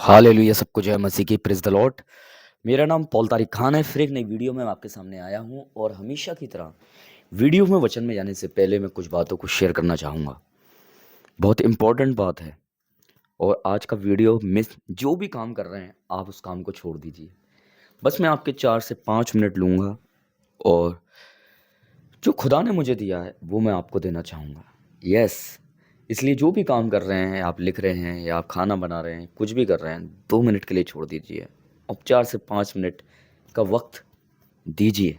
Hallelujah, सबको जय मसीह की, प्रेज़ द लॉर्ड। मेरा नाम पॉल तारिक खान है। फिर एक नई वीडियो में मैं आपके सामने आया हूँ और हमेशा की तरह वीडियो में वचन में जाने से पहले मैं कुछ बातों को शेयर करना चाहूँगा। बहुत इम्पोर्टेंट बात है और आज का वीडियो मिस जो भी काम कर रहे हैं, आप उस काम को छोड़ दीजिए। बस मैं आपके 4 से 5 मिनट लूँगा और जो खुदा ने मुझे दिया है, वो मैं आपको देना चाहूँगा। यस, इसलिए जो भी काम कर रहे हैं, आप लिख रहे हैं या आप खाना बना रहे हैं, कुछ भी कर रहे हैं, 2 मिनट के लिए छोड़ दीजिए। अब 4 से 5 मिनट का वक़्त दीजिए,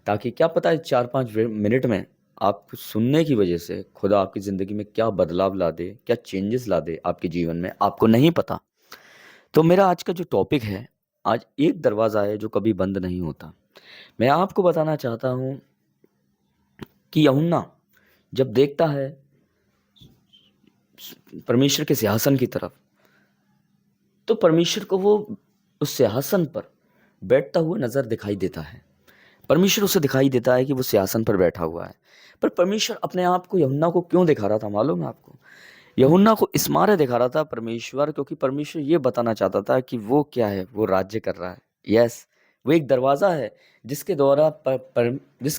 ताकि क्या पता है 4-5 मिनट में आपको सुनने की वजह से खुदा आपकी ज़िंदगी में क्या बदलाव ला दे, क्या चेंजेस ला दे आपके जीवन में, आपको नहीं पता। तो मेरा आज का जो टॉपिक है, आज एक दरवाज़ा है जो कभी बंद नहीं होता। मैं आपको बताना चाहता हूँ कि यूहन्ना जब देखता है परमेश्वर के सिंहासन की तरफ, तो परमेश्वर को वो उस सिंहासन पर बैठता हुआ नज़र दिखाई देता है। परमेश्वर उसे दिखाई देता है कि वो सिंहासन पर बैठा हुआ है। पर परमेश्वर अपने आप को यूहन्ना को क्यों दिखा रहा था मालूम है आपको? यूहन्ना को इस मारे दिखा रहा था परमेश्वर, क्योंकि परमेश्वर ये बताना चाहता था कि वो क्या है, वो राज्य कर रहा है। यस, वो एक दरवाज़ा है जिसके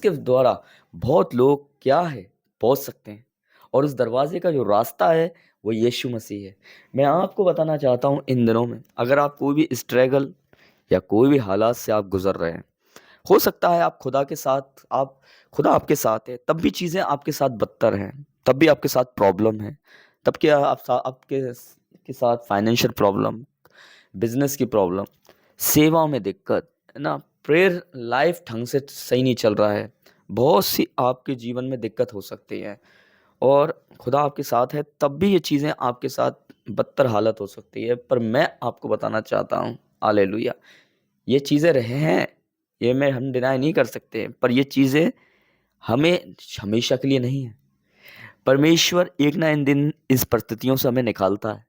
द्वारा बहुत लोग क्या है, पहुँच सकते हैं। और उस दरवाज़े का जो रास्ता है, वो यीशु मसीह है। मैं आपको बताना चाहता हूँ इन दिनों में अगर आप कोई भी स्ट्रगल या कोई भी हालात से आप गुज़र रहे हैं, हो सकता है आप खुदा आपके साथ है, तब भी चीज़ें आपके साथ बदतर हैं, तब भी आपके साथ प्रॉब्लम है, तब क्या आपके साथ फाइनेंशियल प्रॉब्लम, बिज़नेस की प्रॉब्लम, सेवा में दिक्कत, है ना? प्रेयर लाइफ ढंग से सही नहीं चल रहा है, बहुत सी आपके जीवन में दिक्कत हो सकती है और खुदा आपके साथ है, तब भी ये चीज़ें आपके साथ बदतर हालत हो सकती है। पर मैं आपको बताना चाहता हूँ, हालेलुया! ये चीज़ें रहे हैं, ये मैं हम डिनाई नहीं कर सकते, पर ये चीज़ें हमें हमेशा के लिए नहीं है। परमेश्वर एक ना एक दिन इस परिस्थितियों से हमें निकालता है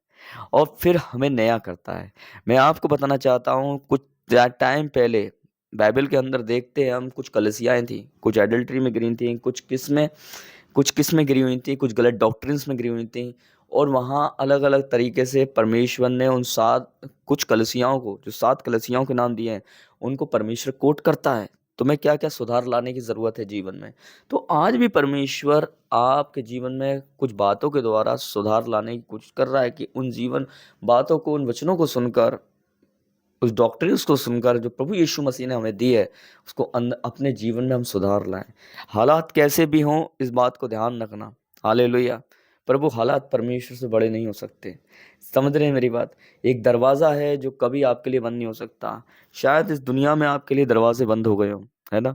और फिर हमें नया करता है। मैं आपको बताना चाहता हूँ कुछ टाइम पहले बाइबल के अंदर देखते हैं हम, कुछ कलीसियाएँ थी, कुछ एडल्टरी में गिरी थी, कुछ किस में गिरी हुई थी, कुछ गलत डॉक्ट्रिन्स में गिरी हुई थी और वहाँ अलग-अलग तरीके से परमेश्वर ने उन 7 कुछ कलीसियाओं को, जो 7 कलीसियाओं के नाम दिए हैं, उनको परमेश्वर कोट करता है। तुम्हें क्या-क्या सुधार लाने की ज़रूरत है जीवन में। तो आज भी परमेश्वर आपके जीवन में कुछ बातों के द्वारा सुधार लाने की कोशिश कर रहा है कि उन जीवन बातों को, उन वचनों को सुनकर, उस डॉक्ट्रिन्स को सुनकर जो प्रभु यीशु मसीह ने हमें दी है, उसको अपने जीवन में हम सुधार लाएँ। हालात कैसे भी हों, इस बात को ध्यान रखना। हालेलुया! प्रभु हालात परमेश्वर से बड़े नहीं हो सकते। समझ रहे हैं मेरी बात? एक दरवाज़ा है जो कभी आपके लिए बंद नहीं हो सकता। शायद इस दुनिया में आपके लिए दरवाज़े बंद हो गए हों, है ना?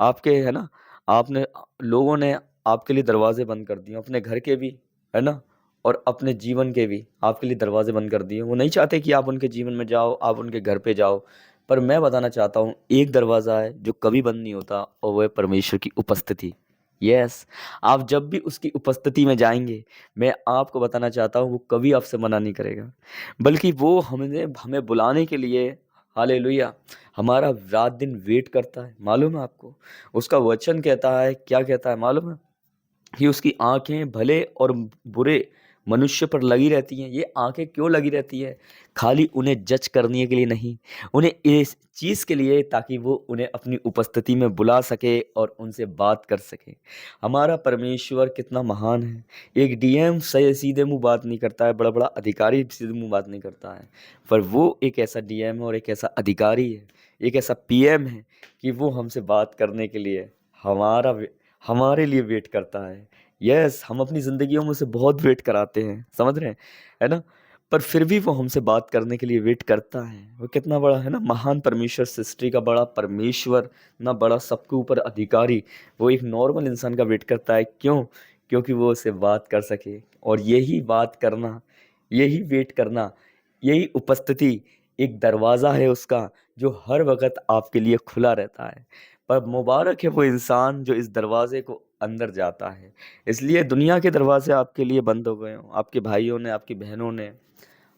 आपके है ना? आपने लोगों ने आपके लिए दरवाज़े बंद कर दिए, अपने घर के भी, है ना? और अपने जीवन के भी आपके लिए दरवाज़े बंद कर दिए। वो नहीं चाहते कि आप उनके जीवन में जाओ, आप उनके घर पे जाओ। पर मैं बताना चाहता हूँ, एक दरवाज़ा है जो कभी बंद नहीं होता और वो है परमेश्वर की उपस्थिति। यस, आप जब भी उसकी उपस्थिति में जाएँगे, मैं आपको बताना चाहता हूँ, वो कभी आपसे मना नहीं करेगा। बल्कि वो हमें बुलाने के लिए, हालेलुया! हमारा रात-दिन वेट करता है, मालूम है आपको? उसका वचन कहता है, क्या कहता है मालूम है? कि उसकी आँखें भले और बुरे मनुष्य पर लगी रहती हैं। ये आँखें क्यों लगी रहती हैं? खाली उन्हें जज करने के लिए नहीं, उन्हें इस चीज़ के लिए ताकि वो उन्हें अपनी उपस्थिति में बुला सके और उनसे बात कर सके। हमारा परमेश्वर कितना महान है। एक डीएम सही सीधे मुँह बात नहीं करता है, बड़ा-बड़ा अधिकारी सीधे मुँह बात नहीं करता है। पर वो एक ऐसा डीएम है और एक ऐसा अधिकारी है, एक ऐसा पीएम है कि वो हमसे बात करने के लिए हमारा वे हमारे लिए वेट करता है। यस, हम अपनी ज़िंदगियों में उसे बहुत वेट कराते हैं, समझ रहे हैं, है ना? पर फिर भी वो हमसे बात करने के लिए वेट करता है। वो कितना बड़ा है ना, महान परमेश्वर, सृष्टि का बड़ा परमेश्वर, ना बड़ा सबके ऊपर अधिकारी, वो एक नॉर्मल इंसान का वेट करता है। क्यों? क्योंकि वो उससे बात कर सके और यही बात करना, यही वेट करना, यही उपस्थिति एक दरवाज़ा है उसका, जो हर वक़्त आपके लिए खुला रहता है। पर मुबारक है वो इंसान जो इस दरवाज़े को अंदर जाता है। इसलिए दुनिया के दरवाज़े आपके लिए बंद हो गए हों, आपके भाइयों ने, आपकी बहनों ने,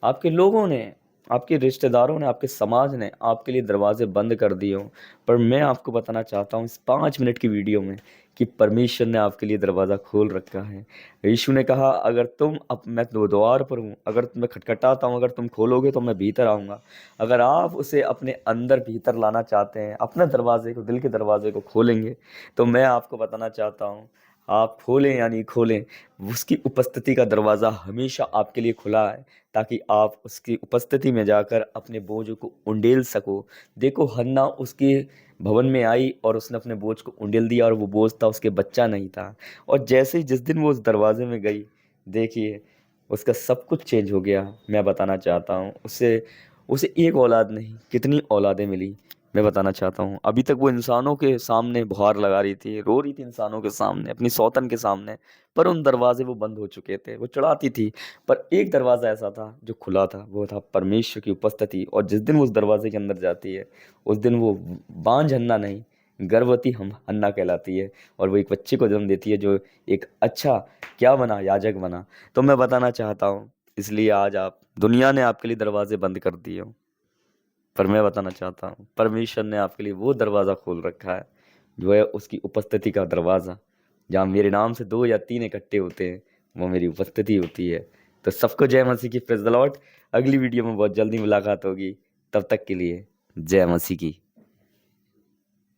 आपके लोगों ने, आपके रिश्तेदारों ने, आपके समाज ने आपके लिए दरवाजे बंद कर दिए हों, पर मैं आपको बताना चाहता हूँ इस 5 मिनट की वीडियो में कि परमेश्वर ने आपके लिए दरवाज़ा खोल रखा है। यीशु ने कहा, अगर तुम अब मैं द्वार पर हूँ, अगर मैं खटखटाता हूँ, अगर तुम खोलोगे तो मैं भीतर आऊँगा। अगर आप उसे अपने अंदर भीतर लाना चाहते हैं, अपने दरवाजे को, दिल के दरवाजे को खोलेंगे, तो मैं आपको बताना चाहता हूँ, आप खोलें या नहीं खोलें, उसकी उपस्थिति का दरवाज़ा हमेशा आपके लिए खुला है, ताकि आप उसकी उपस्थिति में जाकर अपने बोझ को उंडेल सको। देखो, हन्ना उसके भवन में आई और उसने अपने बोझ को उंडेल दिया, और वो बोझ था उसके बच्चा नहीं था। और जैसे ही जिस दिन वो उस दरवाजे में गई, देखिए उसका सब कुछ चेंज हो गया। मैं बताना चाहता हूँ, उसे उसे एक औलाद नहीं, कितनी औलादें मिली। मैं बताना चाहता हूँ, अभी तक वो इंसानों के सामने गुहार लगा रही थी, रो रही थी इंसानों के सामने, अपनी सौतन के सामने, पर उन दरवाजे वो बंद हो चुके थे। वो चढ़ाती थी, पर एक दरवाज़ा ऐसा था जो खुला था, वो था परमेश्वर की उपस्थिति। और जिस दिन वो उस दरवाजे के अंदर जाती है, उस दिन वो बांझ हन्ना नहीं, गर्भवती हम हन्ना कहलाती है, और वो एक बच्चे को जन्म देती है जो एक अच्छा क्या बना, याजक बना। तो मैं बताना चाहता हूँ, इसलिए आज आप, दुनिया ने आपके लिए दरवाजे बंद कर दिए हो, पर मैं बताना चाहता हूँ परमेश्वर ने आपके लिए वो दरवाज़ा खोल रखा है, जो है उसकी उपस्थिति का दरवाज़ा। जहाँ मेरे नाम से 2 या 3 इकट्ठे होते हैं, वो मेरी उपस्थिति होती है। तो सबको जय मसीह की, प्रेज़ द लॉर्ड। अगली वीडियो में बहुत जल्दी मुलाकात होगी, तब तक के लिए जय मसीह की।